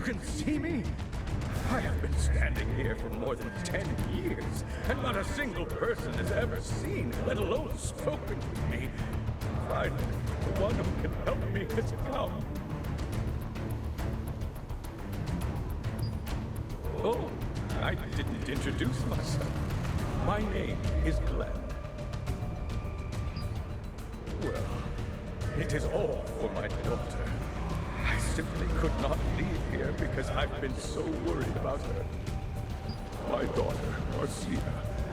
can see me? I have been standing here for more than 10 years, and not a single person has ever seen, let alone spoken to me. Finally, the one who can help me has come. Oh, I didn't introduce myself. My name is Glenn. Well, it is all for my daughter. I simply could not leave here because I've been so worried about her. My daughter, Marcia,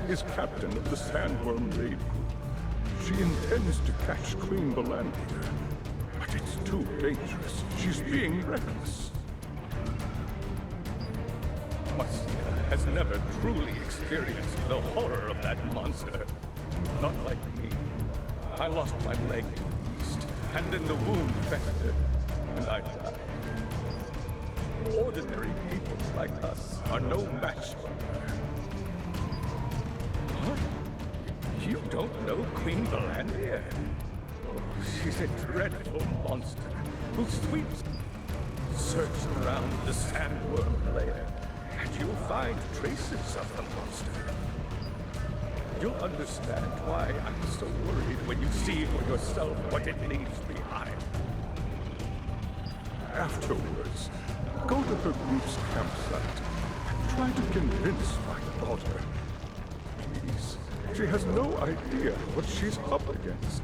is captain of the Sandworm Raid Group. She intends to catch Queen Balandir, but it's too dangerous. She's being reckless. Marcia has never truly experienced the horror of that monster. Not like me. I lost my leg in the east, and then the wound festered, and I died. Ordinary people like us are no match for her. What? You don't know Queen Balandir? Oh, she's a dreadful monster who sweeps. Search around the Sandworm lair, and you'll find traces of the monster. You'll understand why I'm so worried when you see for yourself what it leaves behind. Afterwards, go to her group's campsite and try to convince my daughter. Please, she has no idea what she's up against.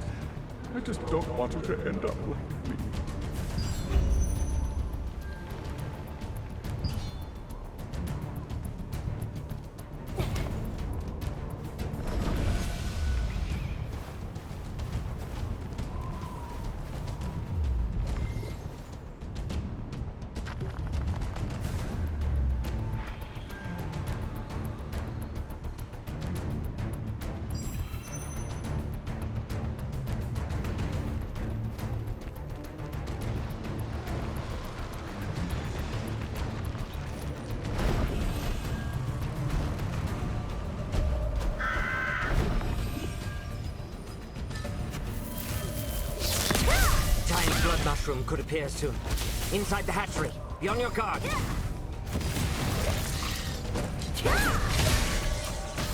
I just don't want her to end up like me. Mushroom could appear soon. Inside the hatchery. Be on your guard.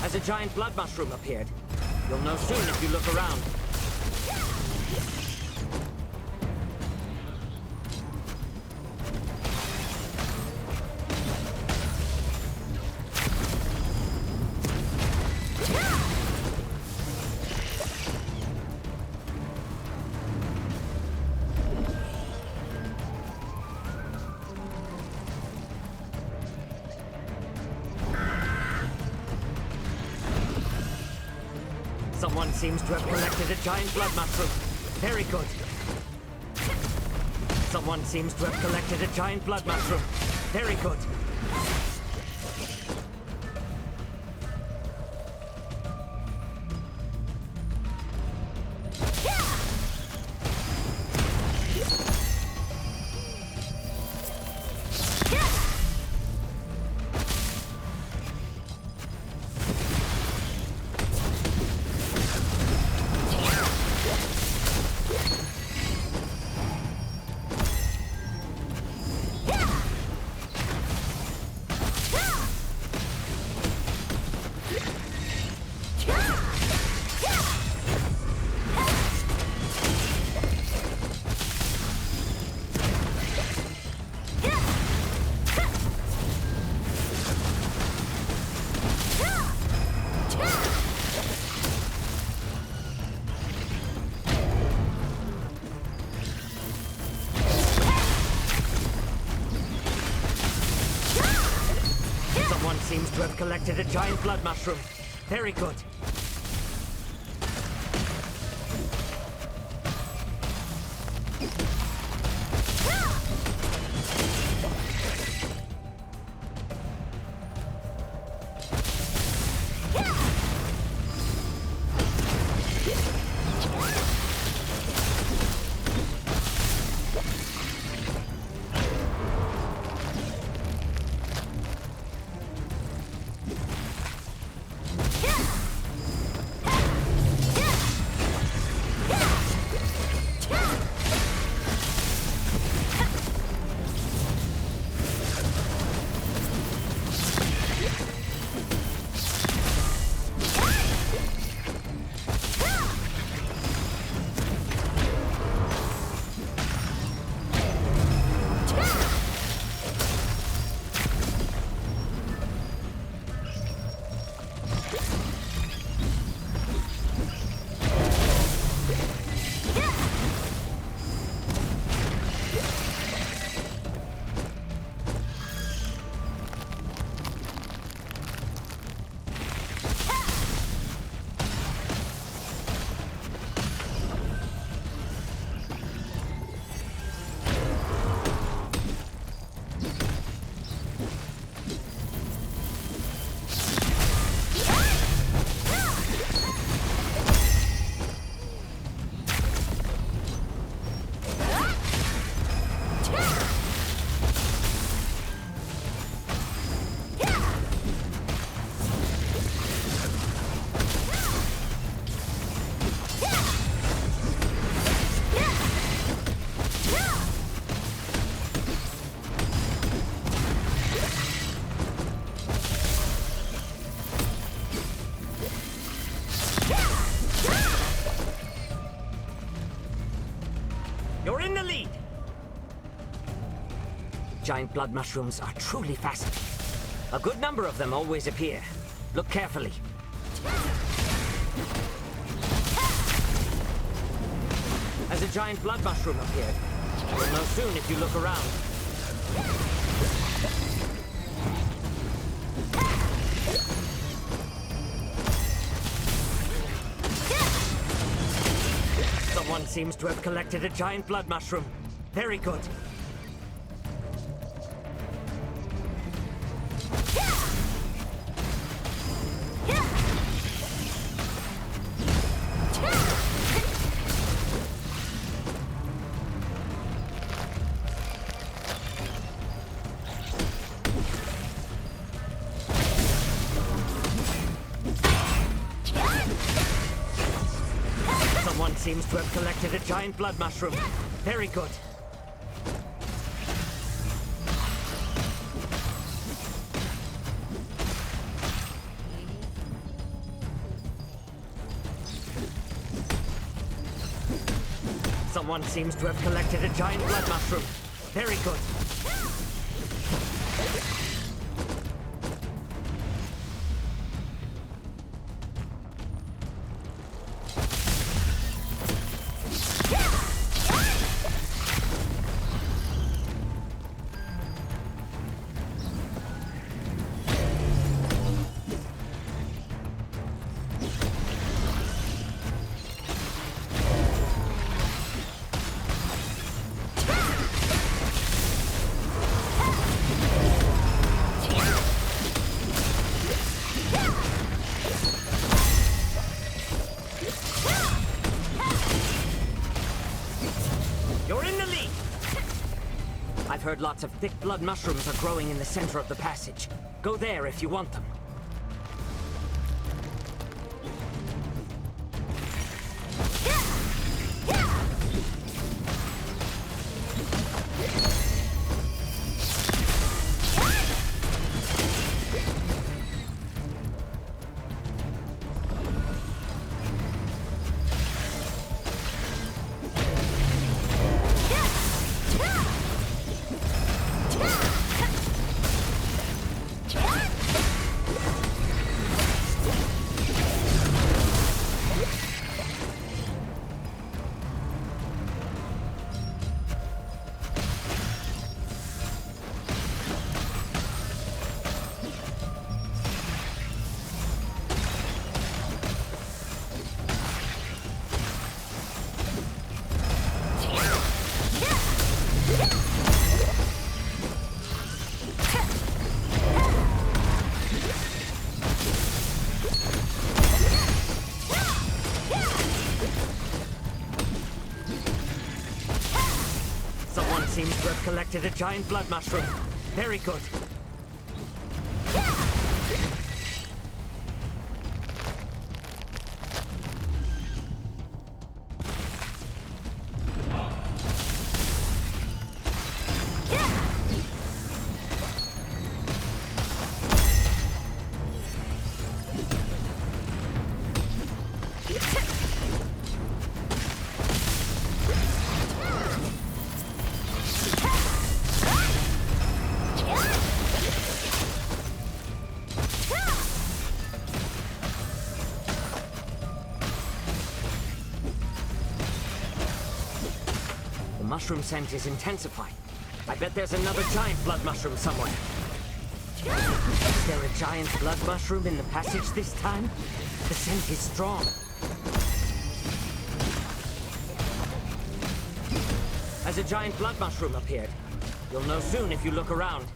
As a giant blood mushroom appeared. You'll know soon if you look around. Someone seems to have collected a giant blood mushroom. Very good. Someone seems to have collected a giant blood mushroom. Very good. Seems to have collected a giant blood mushroom. Very good. in the lead! Giant blood mushrooms are truly fascinating. A good number of them always appear. Look carefully. As a giant blood mushroom appeared. You'll know soon if you look around. Someone seems to have collected a giant blood mushroom. Very good. Someone seems to have collected a giant blood mushroom. Very good. Someone seems to have collected a giant blood mushroom. Very good. You're in the lead! I've heard lots of thick blood mushrooms are growing in the center of the passage. Go there if you want them. Seems to have collected a giant blood mushroom. Very good. Mushroom scent is intensifying. I bet there's another giant blood mushroom somewhere. Is there a giant blood mushroom in the passage this time? The scent is strong. As a giant blood mushroom appeared. You'll know soon if you look around.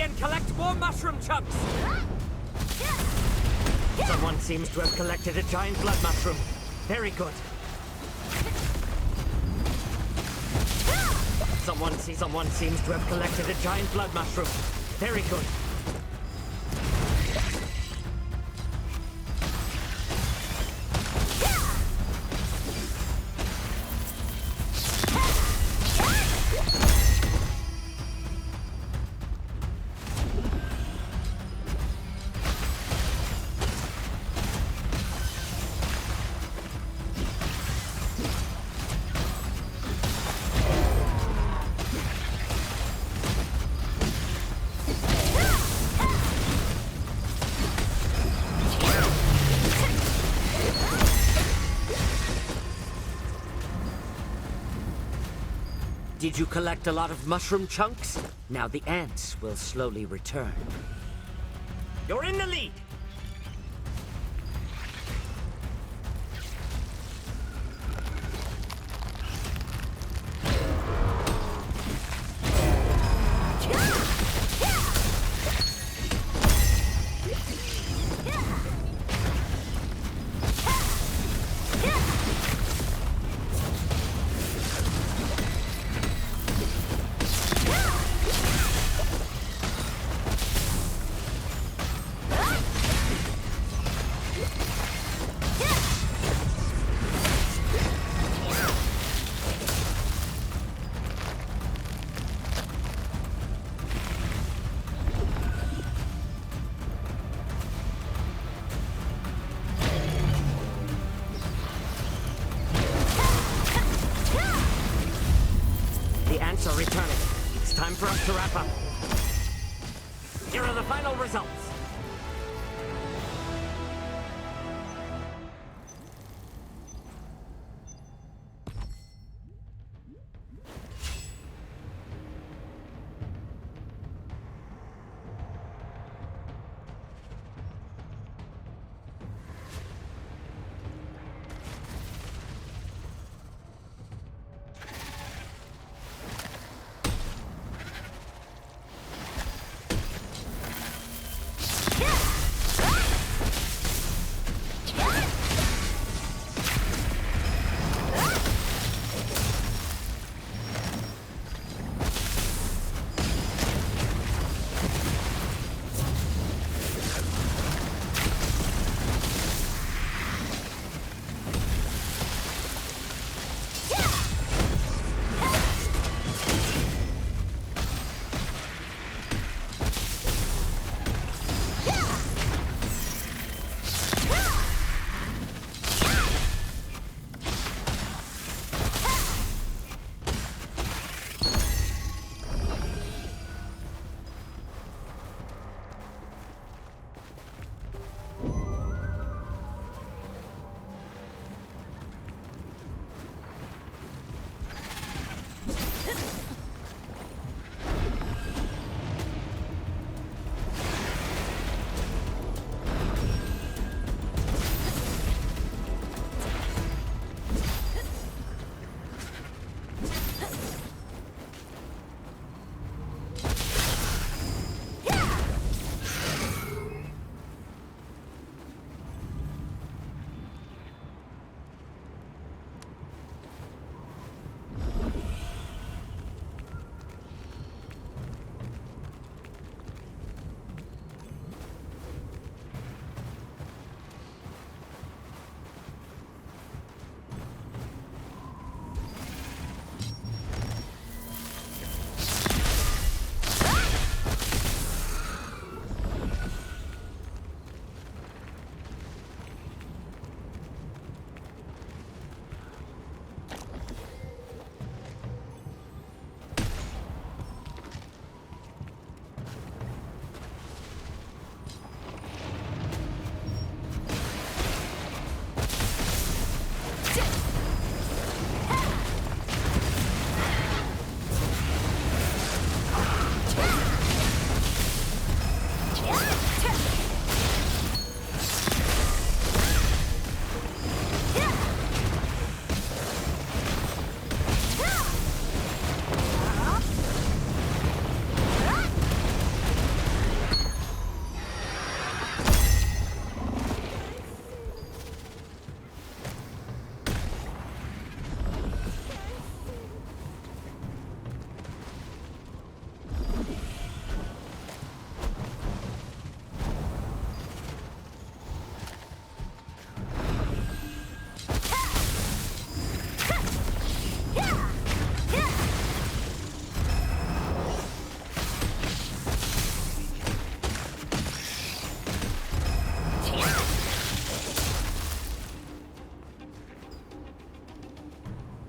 Hurry and collect more mushroom chunks! Someone seems to have collected a giant blood mushroom. Very good. Someone seems to have collected a giant blood mushroom. Very good. Did you collect a lot of mushroom chunks? Now the ants will slowly return. You're in the lead! Are returning. It's time for us to wrap up. Here are the final results.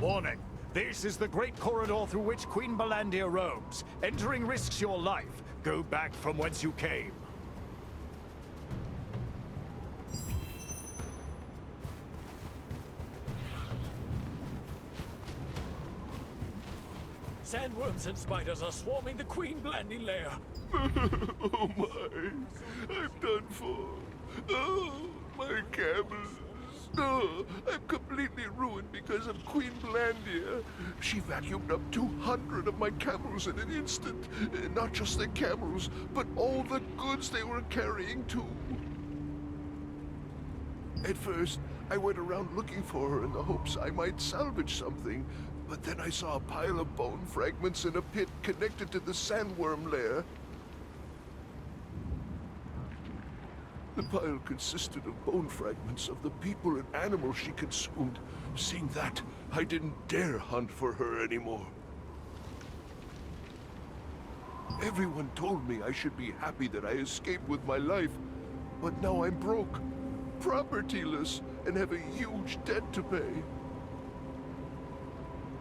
Warning. This is the great corridor through which Queen Belandia roams. Entering risks your life. Go back from whence you came. Sandworms and spiders are swarming the Queen Blandy lair. Oh my, I'm done for. Oh, my camels. Oh, I'm completely ruined because of Queen Blandia. She vacuumed up 200 of my camels in an instant. Not just the camels, but all the goods they were carrying too. At first, I went around looking for her in the hopes I might salvage something, but then I saw a pile of bone fragments in a pit connected to the sandworm lair. The pile consisted of bone fragments of the people and animals she consumed. Seeing that, I didn't dare hunt for her anymore. Everyone told me I should be happy that I escaped with my life, but now I'm broke, propertyless, and have a huge debt to pay.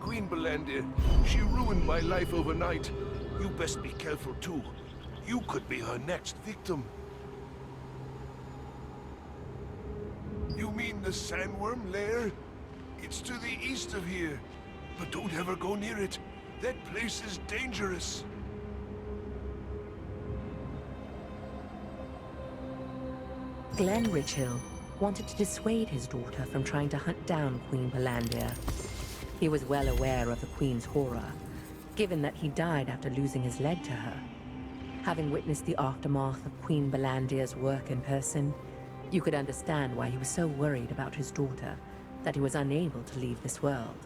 Queen Belandia, she ruined my life overnight. You best be careful too. You could be her next victim. You mean the sandworm lair? It's to the east of here. But don't ever go near it. That place is dangerous. Glenn Richhill wanted to dissuade his daughter from trying to hunt down Queen Belandia. He was well aware of the Queen's horror, given that he died after losing his leg to her. Having witnessed the aftermath of Queen Belandia's work in person, you could understand why he was so worried about his daughter, that he was unable to leave this world.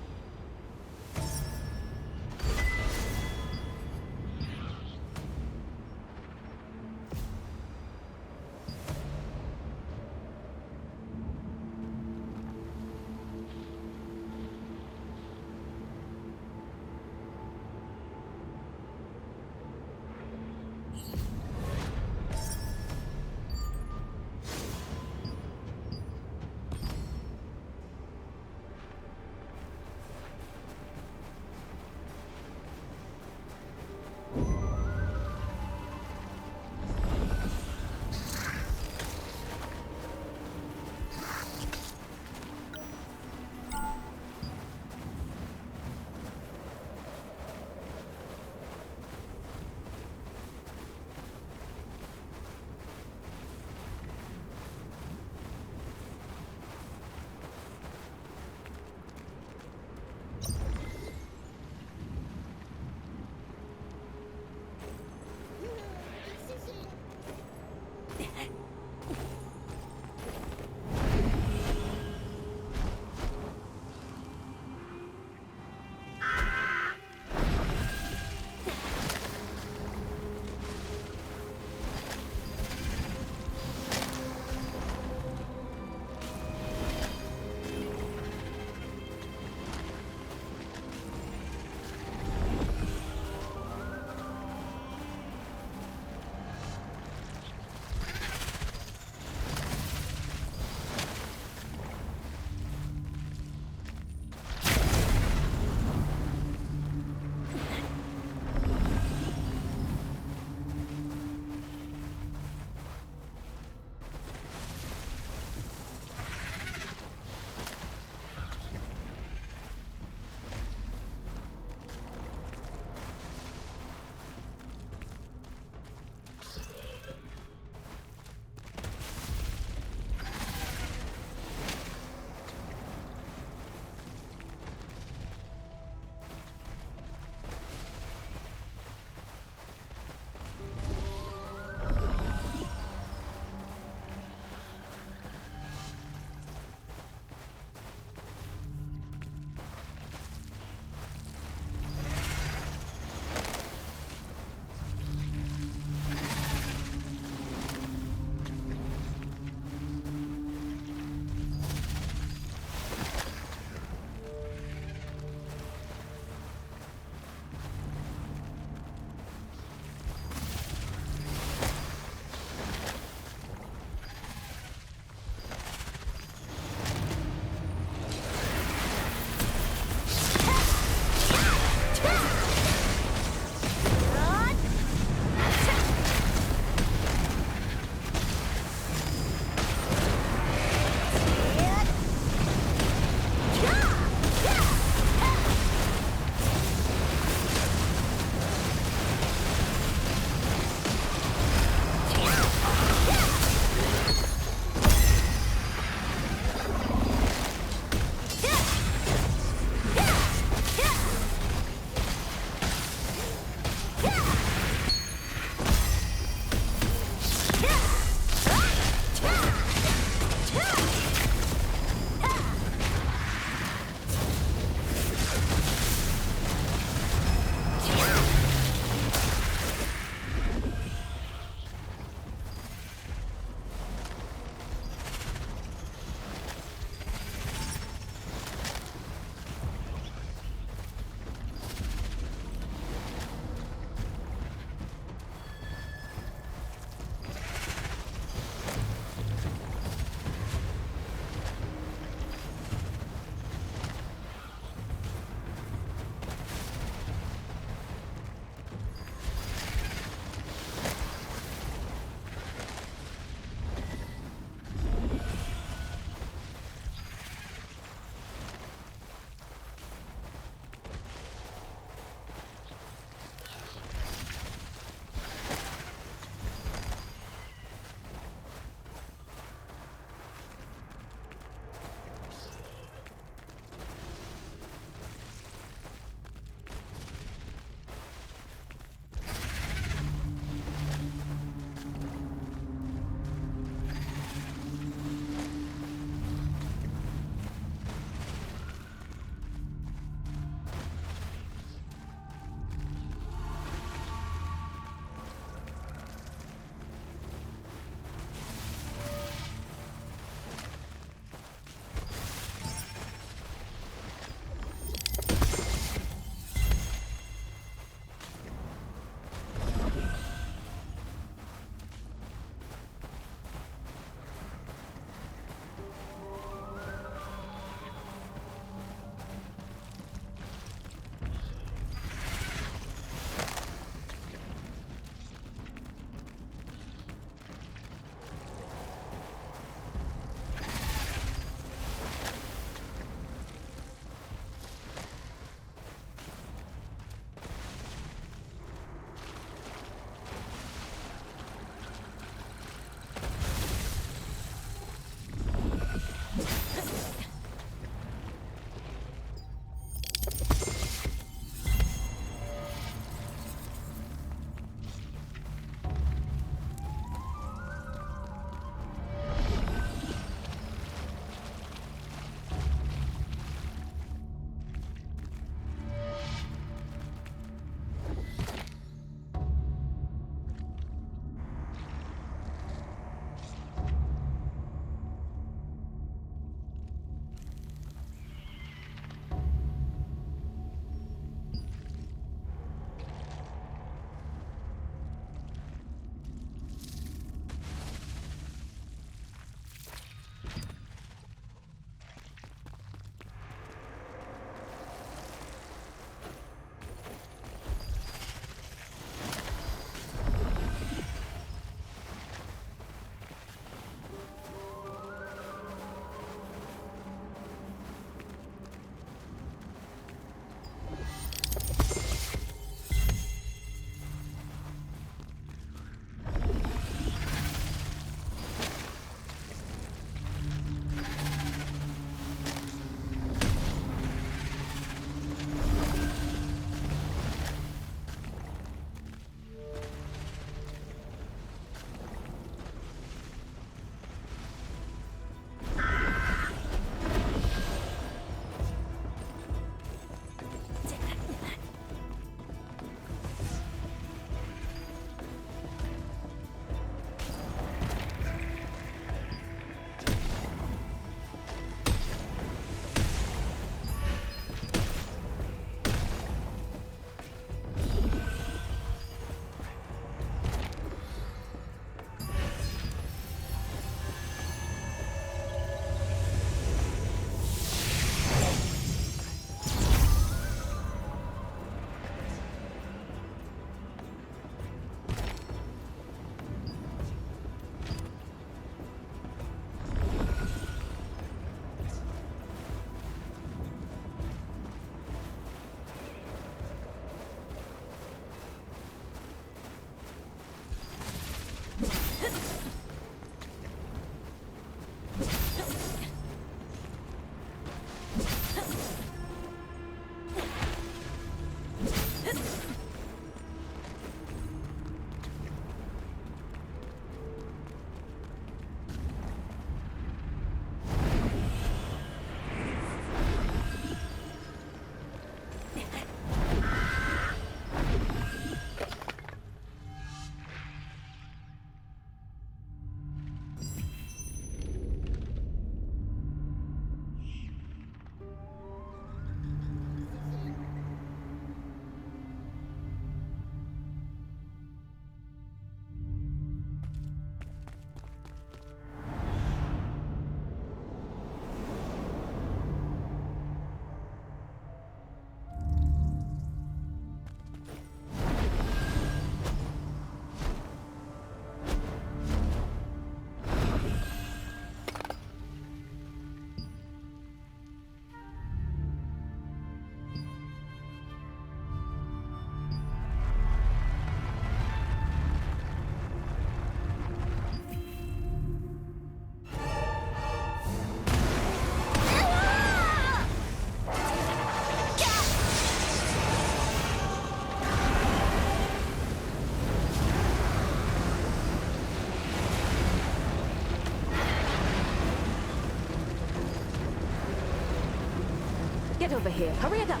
over here. Hurry it up.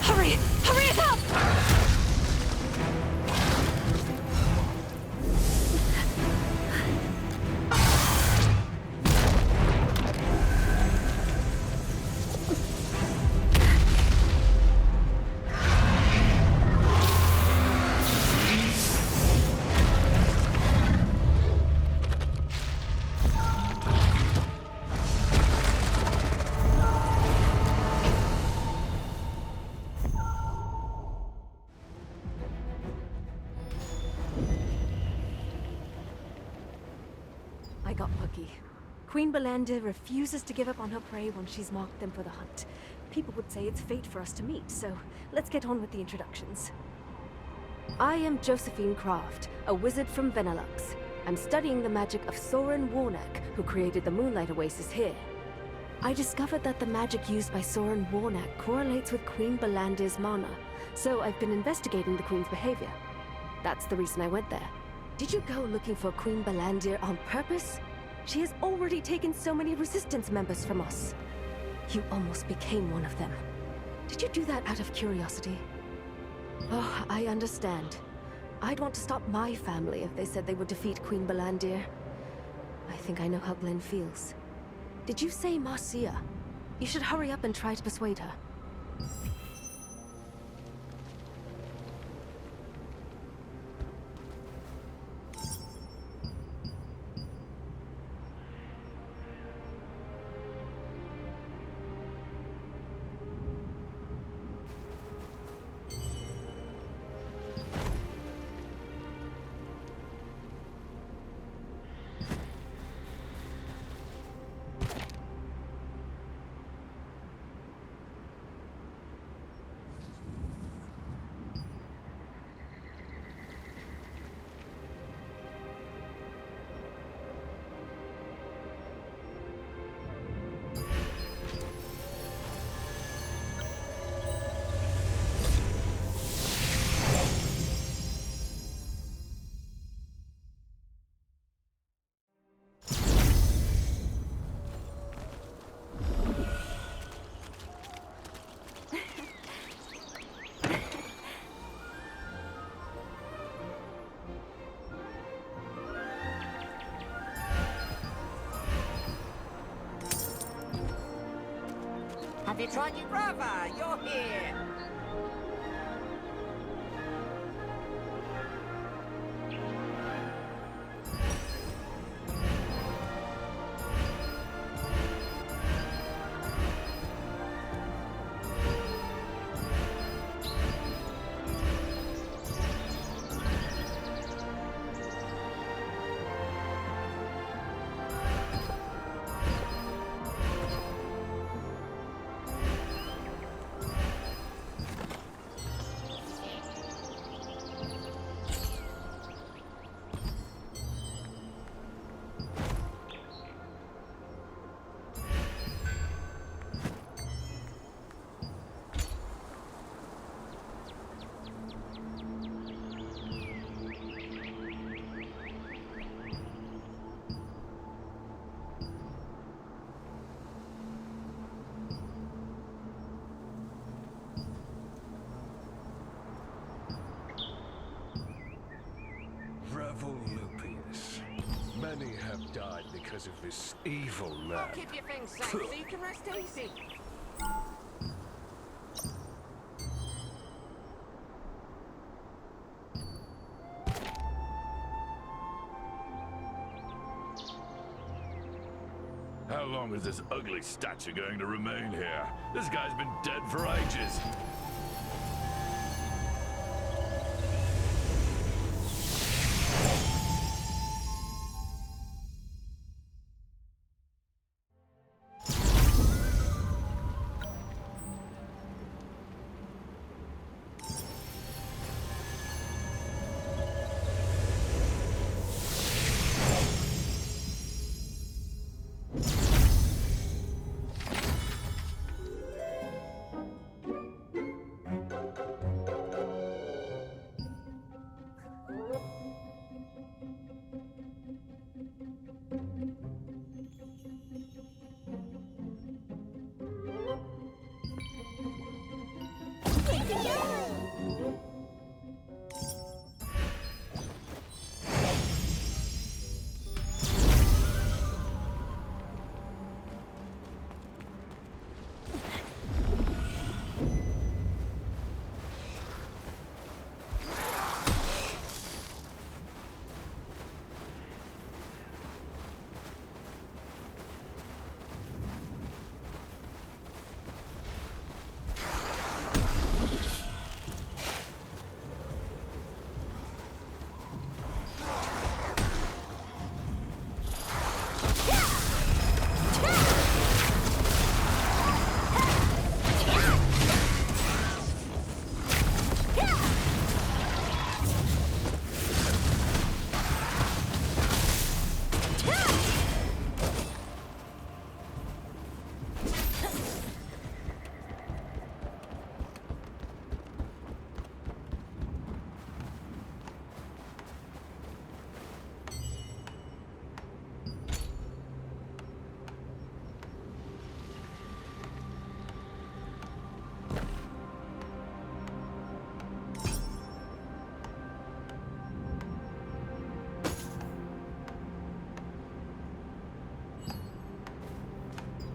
Hurry! Hurry it up! I got lucky. Queen Belandir refuses to give up on her prey once she's marked them for the hunt. People would say it's fate for us to meet, so let's get on with the introductions. I am Josephine Croft, a wizard from Venelux. I'm studying the magic of Soren Warnack, who created the Moonlight Oasis here. I discovered that the magic used by Soren Warnack correlates with Queen Belandir's mana, so I've been investigating the Queen's behavior. That's the reason I went there. Did you go looking for Queen Belandir on purpose? She has already taken so many Resistance members from us. You almost became one of them. Did you do that out of curiosity? Oh, I understand. I'd want to stop my family if they said they would defeat Queen Belandir. I think I know how Glenn feels. Did you say Marcia? You should hurry up and try to persuade her. Have you tried your brother? You're here! Revolupius. Many have died because of this evil man. I'll keep your things safe so you can rest easy. How long is this ugly statue going to remain here? This guy's been dead for ages.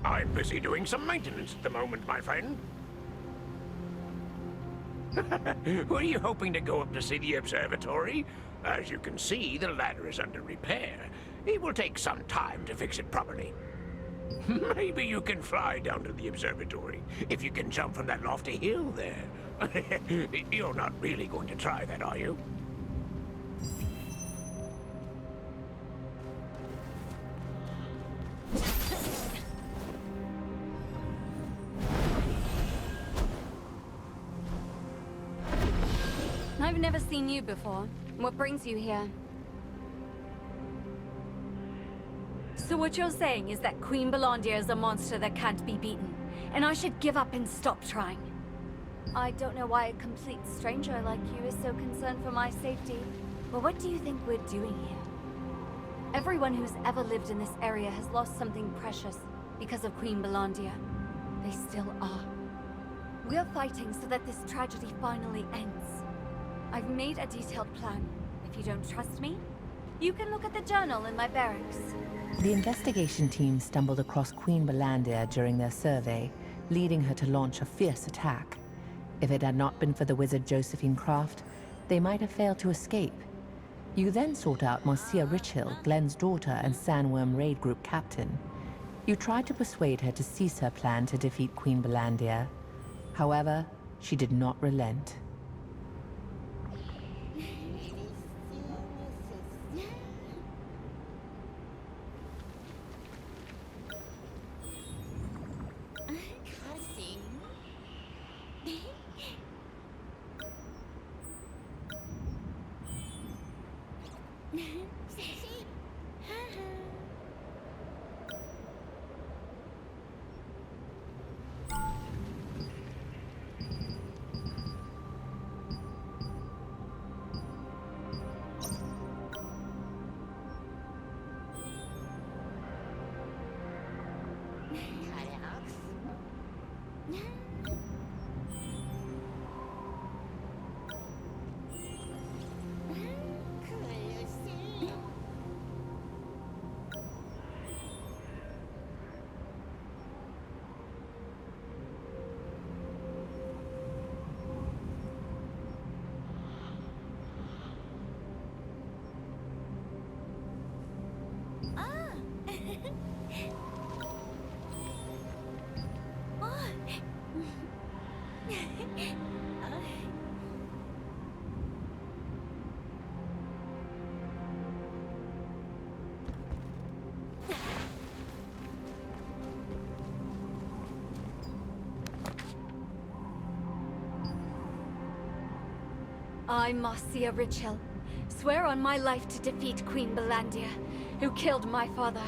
I'm busy doing some maintenance at the moment, my friend. Were you hoping to go up to see the observatory? As you can see, the ladder is under repair. It will take some time to fix it properly. Maybe you can fly down to the observatory, if you can jump from that lofty hill there. You're not really going to try that, are you? I've never seen you before. What brings you here? So what you're saying is that Queen Belandia is a monster that can't be beaten, and I should give up and stop trying. I don't know why a complete stranger like you is so concerned for my safety. But what do you think we're doing here? Everyone who's ever lived in this area has lost something precious because of Queen Belandia. They still are. We're fighting so that this tragedy finally ends. I've made a detailed plan. If you don't trust me, you can look at the journal in my barracks. The investigation team stumbled across Queen Belandia during their survey, leading her to launch a fierce attack. If it had not been for the wizard Josephine Craft, they might have failed to escape. You then sought out Marcia Richhill, Glenn's daughter and Sandworm Raid Group captain. You tried to persuade her to cease her plan to defeat Queen Belandia. However, she did not relent. I'm Marcia Richhill. Swear on my life to defeat Queen Belandia, who killed my father.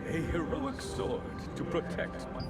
A heroic sword to protect my...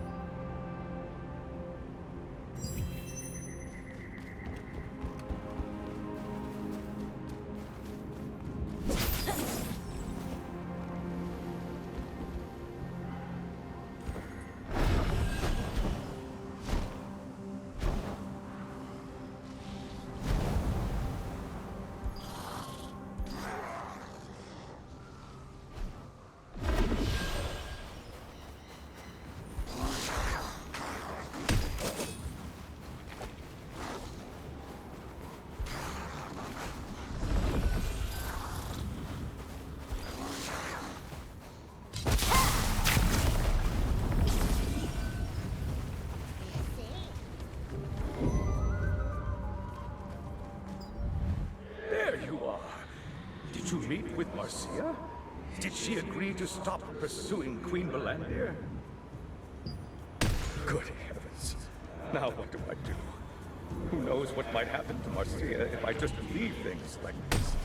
Did you meet with Marcia? Did she agree to stop pursuing Queen Belandia? Good heavens. Now what do I do? Who knows what might happen to Marcia if I just leave things like this?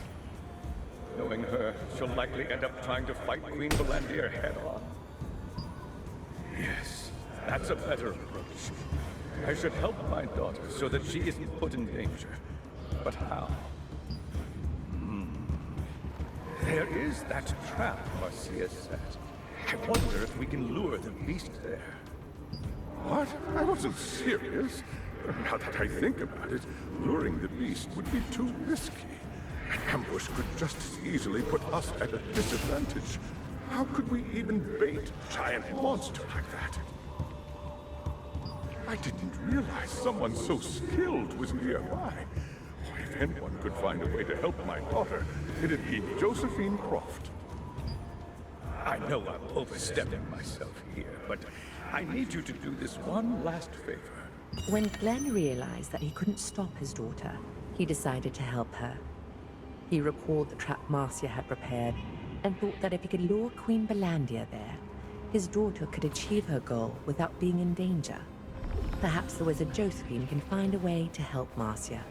Knowing her, she'll likely end up trying to fight Queen Belandia head-on. Yes, that's a better approach. I should help my daughter so that she isn't put in danger. But how? There is that trap Marcia set. I wonder if we can lure the beast there. What? I wasn't serious. Now that I think about it, Luring the beast would be too risky. An ambush could just as easily put us at a disadvantage. How could we even bait a giant monster like that? I didn't realize someone so skilled was nearby. If anyone could find a way to help my daughter, it'd be Josephine Croft. I know I'm overstepping myself here, but I need you to do this one last favor. When Glenn realized that he couldn't stop his daughter, he decided to help her. He recalled the trap Marcia had prepared and thought that if he could lure Queen Belandia there, his daughter could achieve her goal without being in danger. Perhaps the wizard Josephine can find a way to help Marcia.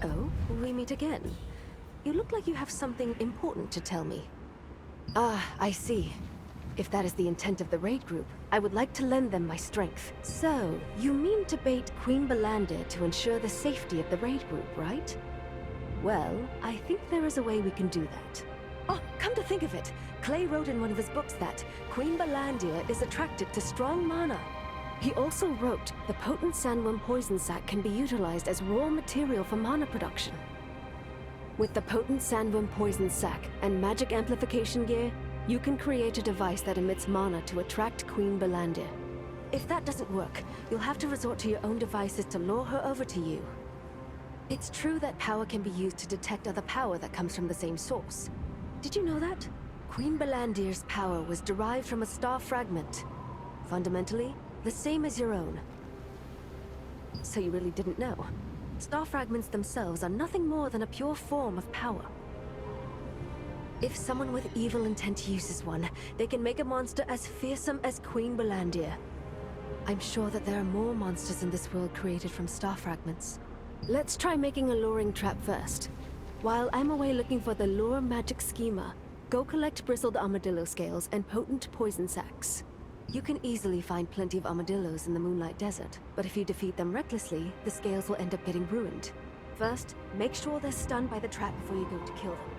Oh, we meet again. You look like you have something important to tell me. Ah, I see. If that is the intent of the raid group, I would like to lend them my strength. So, you mean to bait Queen Belandia to ensure the safety of the raid group, right? Well, I think there is a way we can do that. Oh, come to think of it, Clay wrote in one of his books that Queen Belandia is attracted to strong mana. He also wrote the potent sandworm poison sac can be utilized as raw material for mana production. With the potent sandworm poison sac and magic amplification gear, you can create a device that emits mana to attract Queen Belandia. If that doesn't work, you'll have to resort to your own devices to lure her over to you. It's true that power can be used to detect other power that comes from the same source. Did you know that? Queen Belandir's power was derived from a star fragment. Fundamentally, the same as your own. So you really didn't know? Star fragments themselves are nothing more than a pure form of power. If someone with evil intent uses one, they can make a monster as fearsome as Queen Belandia. I'm sure that there are more monsters in this world created from star fragments. Let's try making a luring trap first. While I'm away looking for the lure magic schema, go collect bristled armadillo scales and potent poison sacs. You can easily find plenty of armadillos in the Moonlight Desert, but if you defeat them recklessly, the scales will end up getting ruined. First, make sure they're stunned by the trap before you go to kill them.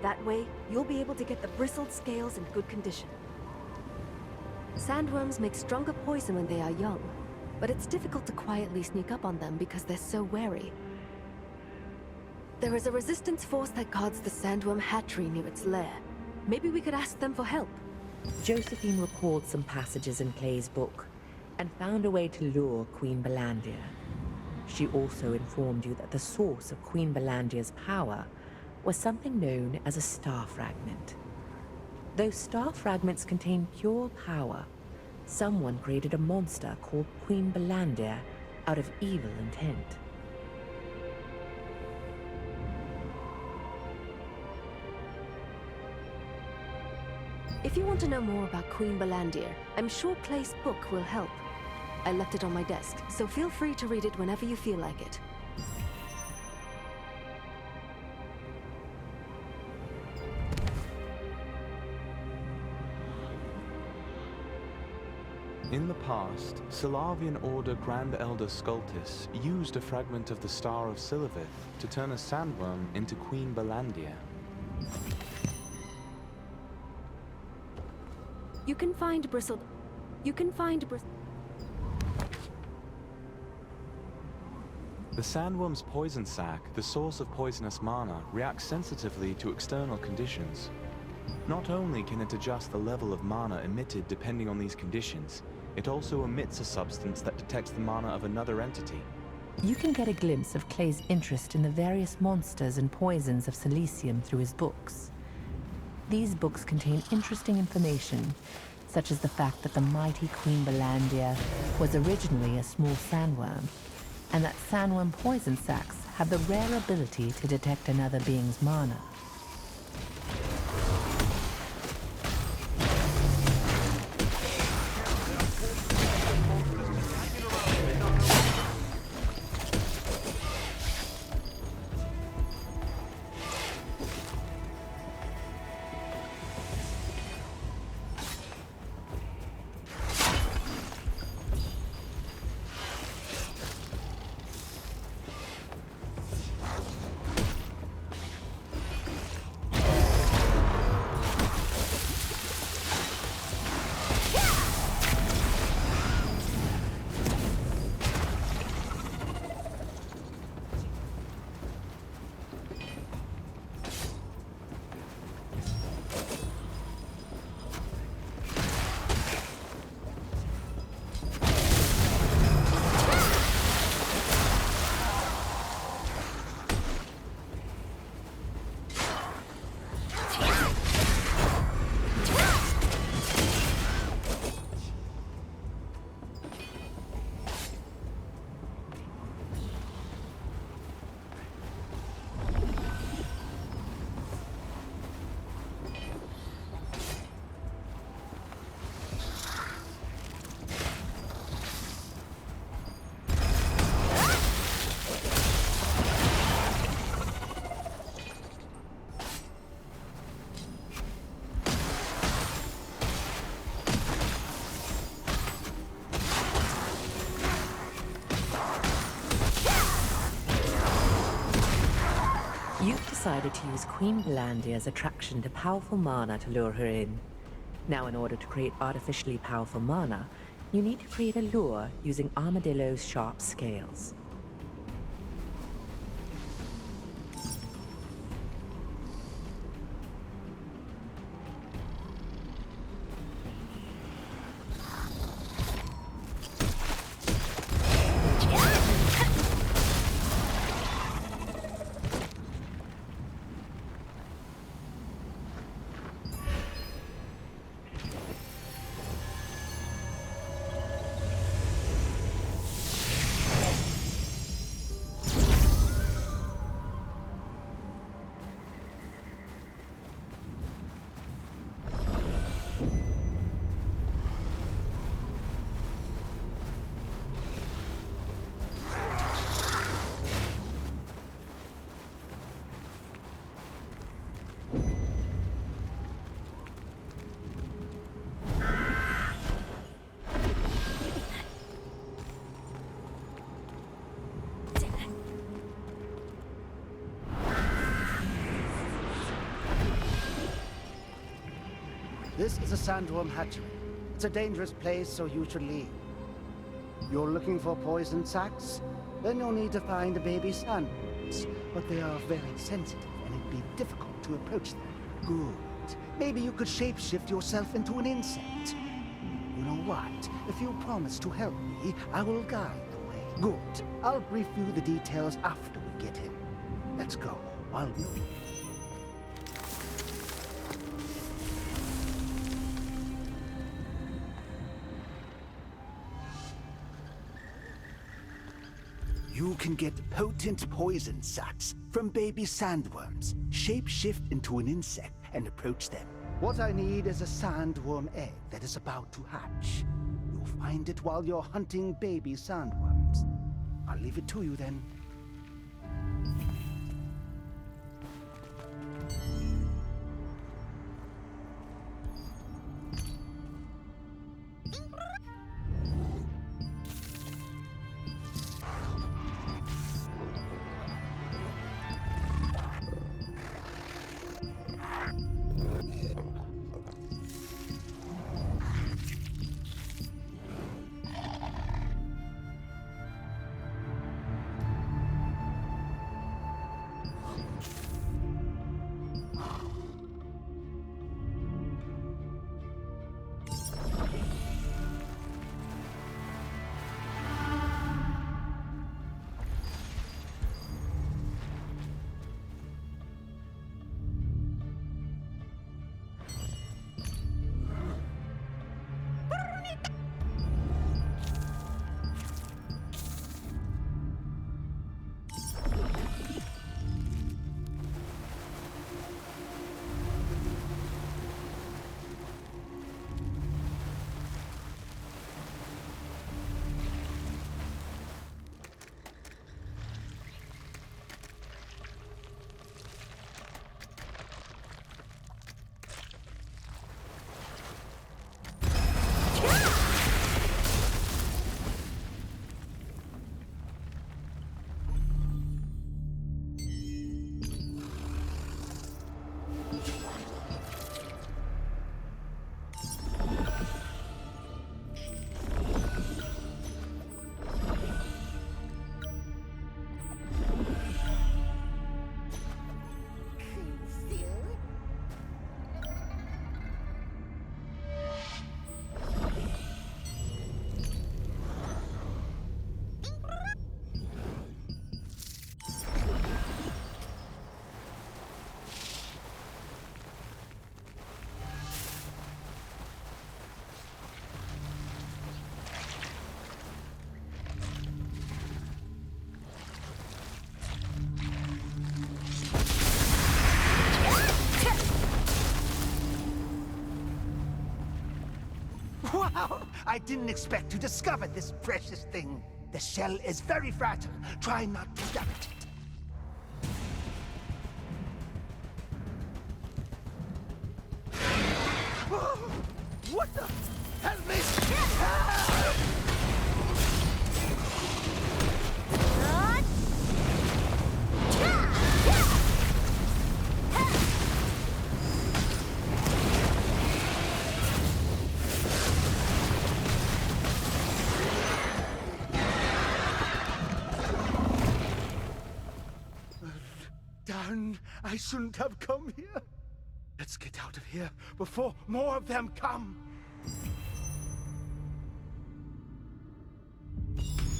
That way, you'll be able to get the bristled scales in good condition. Sandworms make stronger poison when they are young, but it's difficult to quietly sneak up on them because they're so wary. There is a resistance force that guards the sandworm hatchery near its lair. Maybe we could ask them for help. Josephine recalled some passages in Clay's book and found a way to lure Queen Belandia. She also informed you that the source of Queen Belandia's power was something known as a star fragment. Those star fragments contain pure power. Someone created a monster called Queen Belandia out of evil intent. If you want to know more about Queen Belandia, I'm sure Clay's book will help. I left it on my desk, so feel free to read it whenever you feel like it. In the past, Solavian Order Grand Elder Scultus used a fragment of the Star of Silivith to turn a sandworm into Queen Balandia. You can find Bristle... The sandworm's poison sac, the source of poisonous mana, reacts sensitively to external conditions. Not only can it adjust the level of mana emitted depending on these conditions, it also emits a substance that detects the mana of another entity. You can get a glimpse of Clay's interest in the various monsters and poisons of Silesium through his books. These books contain interesting information, such as the fact that the mighty Queen Balandia was originally a small sandworm, and that sandworm poison sacs have the rare ability to detect another being's mana. You've decided to use Queen Balandia's attraction to powerful mana to lure her in. Now, in order to create artificially powerful mana, you need to create a lure using Armadillo's sharp scales. This is a sandworm hatchery. It's a dangerous place, so you should leave. You're looking for poison sacs? Then you'll need to find the baby sandworms. But they are very sensitive, and it'd be difficult to approach them. Good. Maybe you could shapeshift yourself into an insect. You know what? If you promise to help me, I will guide the way. Good. I'll brief you the details after we get in. Let's go. I'll be... You can get potent poison sacs from baby sandworms. Shapeshift into an insect and approach them. What I need is a sandworm egg that is about to hatch. You'll find it while you're hunting baby sandworms. I'll leave it to you then. I didn't expect to discover this precious thing. The shell is very fragile. Try not to damage it. What the? Help me! Darn, I shouldn't have come here. Let's get out of here before more of them come.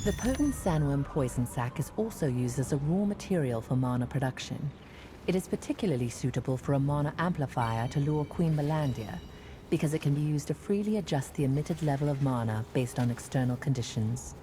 The potent sandworm poison sac is also used as a raw material for mana production. It is particularly suitable for a mana amplifier to lure Queen Melandia, because it can be used to freely adjust the emitted level of mana based on external conditions.